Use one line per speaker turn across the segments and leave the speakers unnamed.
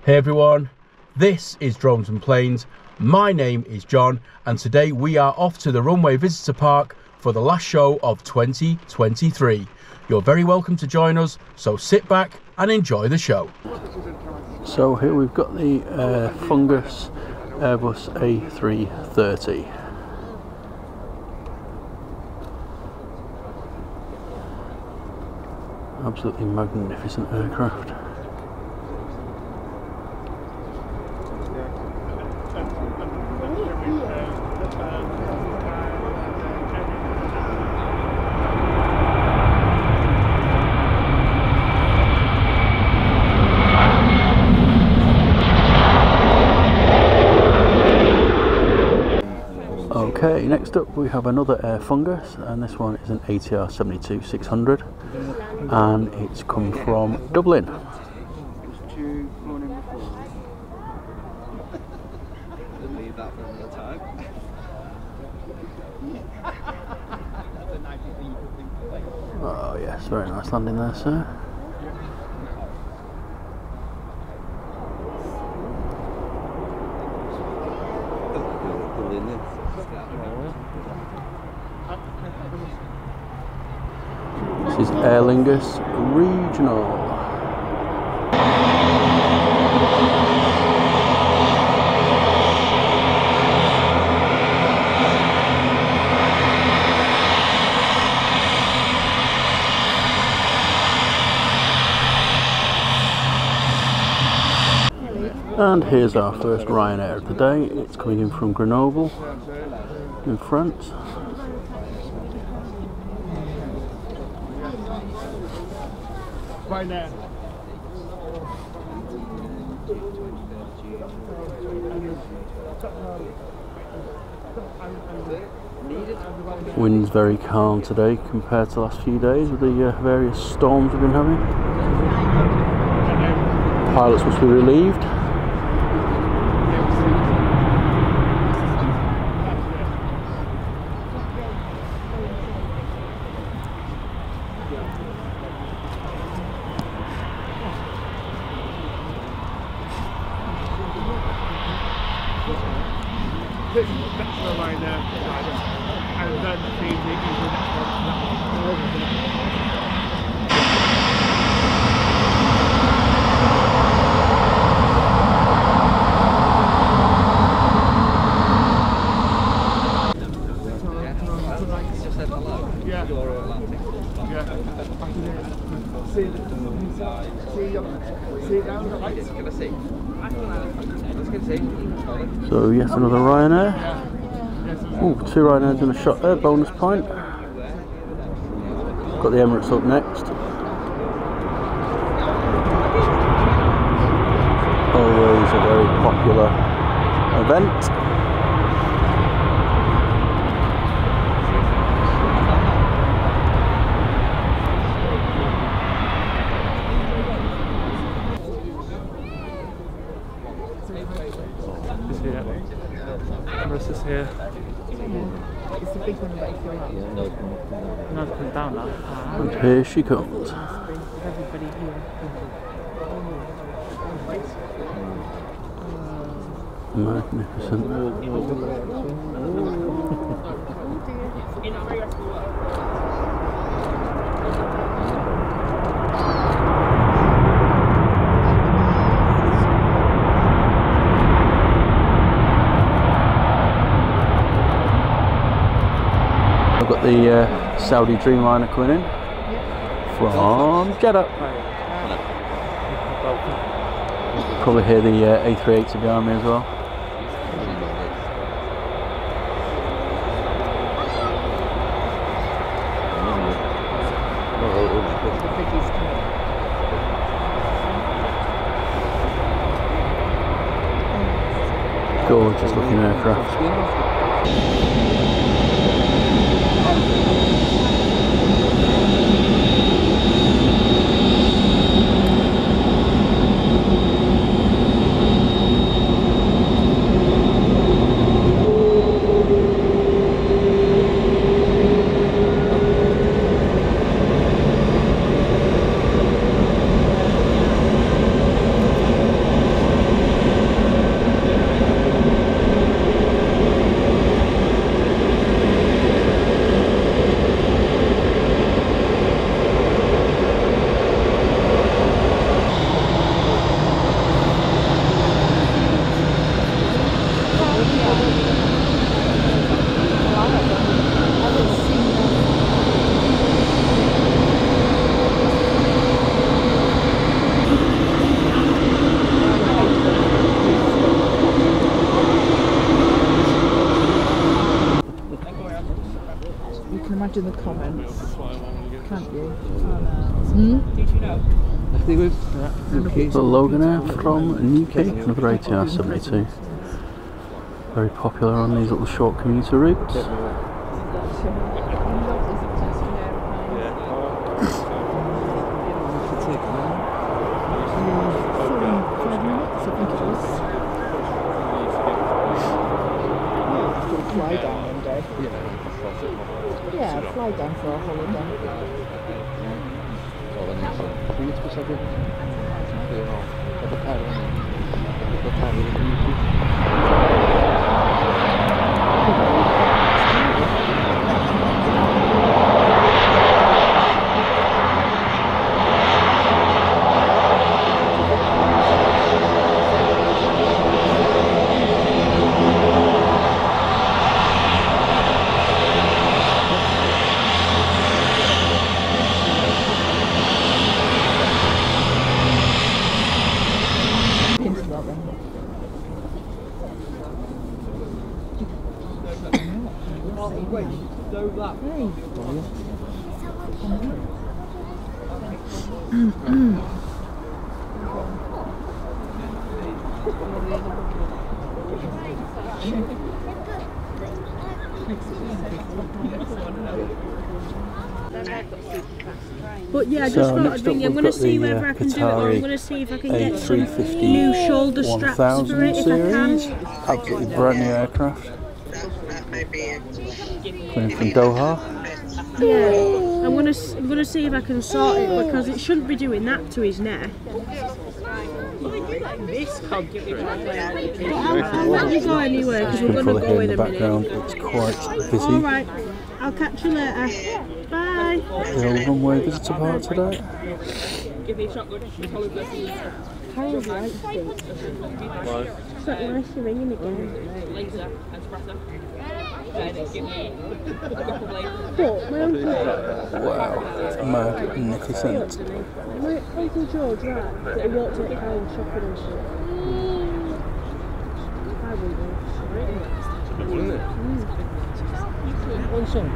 Hey everyone, this is Drones and Planes. My name is John and today we are off to the Runway Visitor Park for the last show of 2023. You're very welcome to join us, so sit back and enjoy the show. So here we've got the Fungus Airbus A330. Absolutely magnificent aircraft. Okay, next up we have another Air Fungus, and this one is an ATR 72-600 and it's come from Dublin. Oh yes, very nice landing there, sir. This is Aer Lingus Regional. And here's our first Ryanair of the day. It's coming in from Grenoble in France.
Right there.
Wind's very calm today compared to the last few days with the various storms we've been having. Pilots must be relieved. So yes, another Ryanair. Oh, two Ryanairs in a shot there, bonus point. Got the Emirates up next. Always a very popular event.
Emirates is here. It's a big one, but if you're up. No, come down now.
And here she comes.
Everybody here.
Magnificent. I've got the Saudi Dreamliner coming in from Jeddah. Probably hear the A380 behind me as well. Gorgeous looking aircraft.
the comments, can't you?
The Loganair from UK, another ATR-72. Very popular on these little short commuter routes.
Fly down one day. Yeah, fly down for a holiday. But yeah, I just thought I'd bring you. I'm going to see whether I can do it, or I'm going to see if I can get some new shoulder straps for it, if I can.
Absolutely brand new aircraft. Coming from Doha.
Yeah, I'm gonna see if I can sort it, because it shouldn't be doing that to his neck. I'll let you go anyway, because we're gonna go in a minute.
It's quite busy.
All right, I'll catch you later. Bye.
The old Runway Visitor Park today.
Harold likes it. It's not nice to ring him again.
Wow, magnificent.
My Uncle George, right, that he walked at town shopping and shit. I wouldn't go.
Isn't it? One song.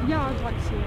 Yeah, I'd like to see it.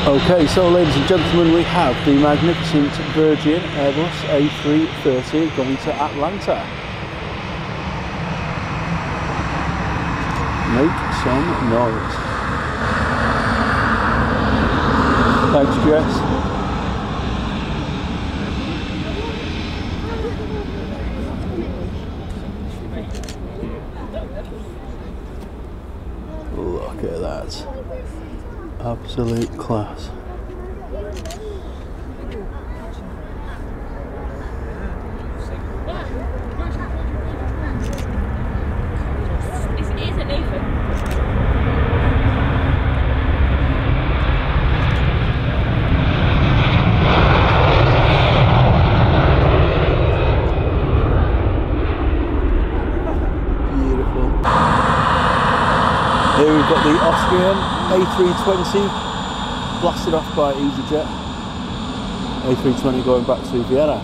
Okay, so ladies and gentlemen, we have the magnificent Virgin Airbus A330 going to Atlanta. Make some noise. Thanks, Jess. Look at that. Absolute class. G-VGEM A320 blasted off by EasyJet. A320 going back to Vienna.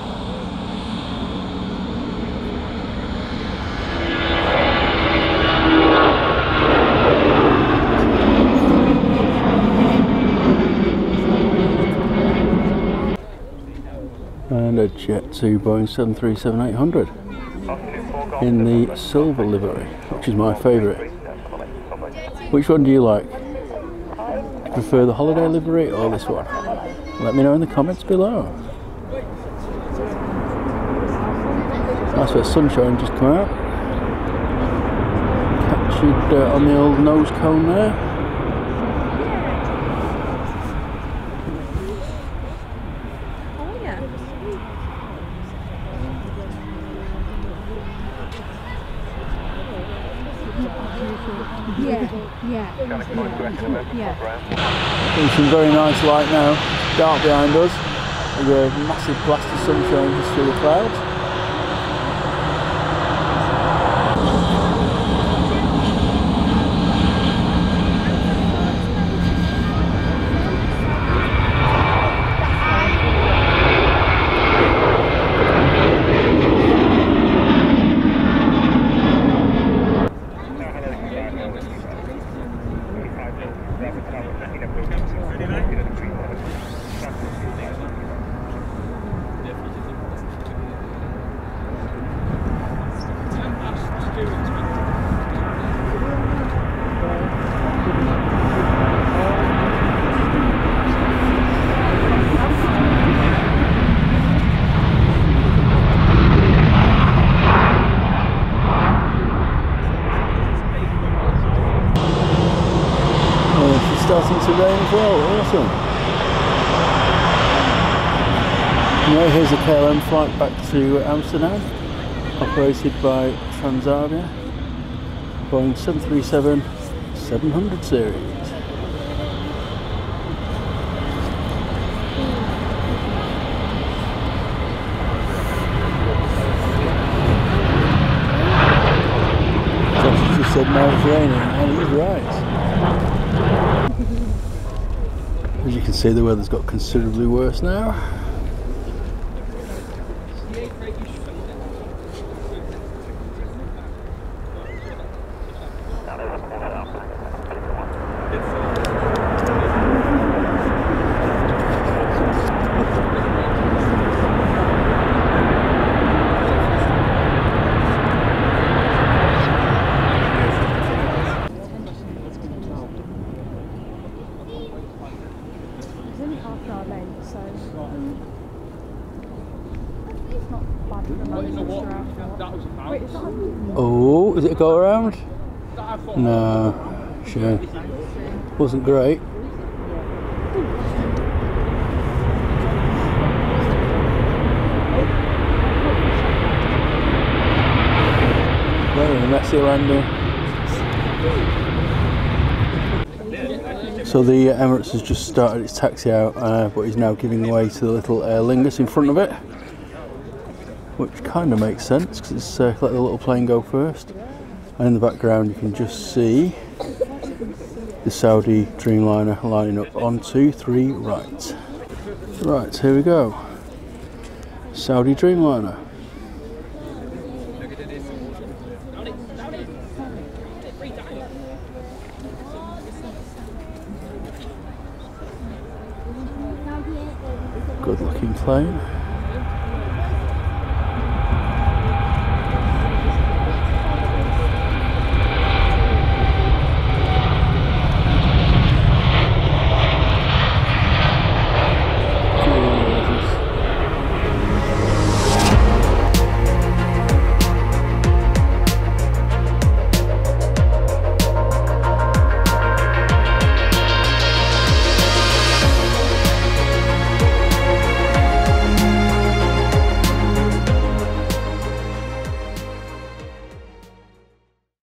And a Jet 2 Boeing 737-800 in the silver livery, which is my favourite. Which one do you like? Do you prefer the holiday livery or this one? Let me know in the comments below. Nice bit of sunshine just come out. Captured on the old nose cone there. There's some very nice light now, dark behind us, with a massive blast of sunshine just through the clouds. Starting to rain as well, awesome. Now here's a KLM flight back to Amsterdam, operated by Transavia, Boeing 737-700 series. Josh just said now it's raining, and he's right. As you can see, the weather's got considerably worse now. Oh, is it a go around? No, sure. Wasn't great. Very messy landing. So the Emirates has just started its taxi out, but is now giving way to the little Aer Lingus in front of it. Which kind of makes sense because it's let the little plane go first. And in the background you can just see the Saudi Dreamliner lining up on 2, 3, right. Right, here we go. Saudi Dreamliner. Good looking plane.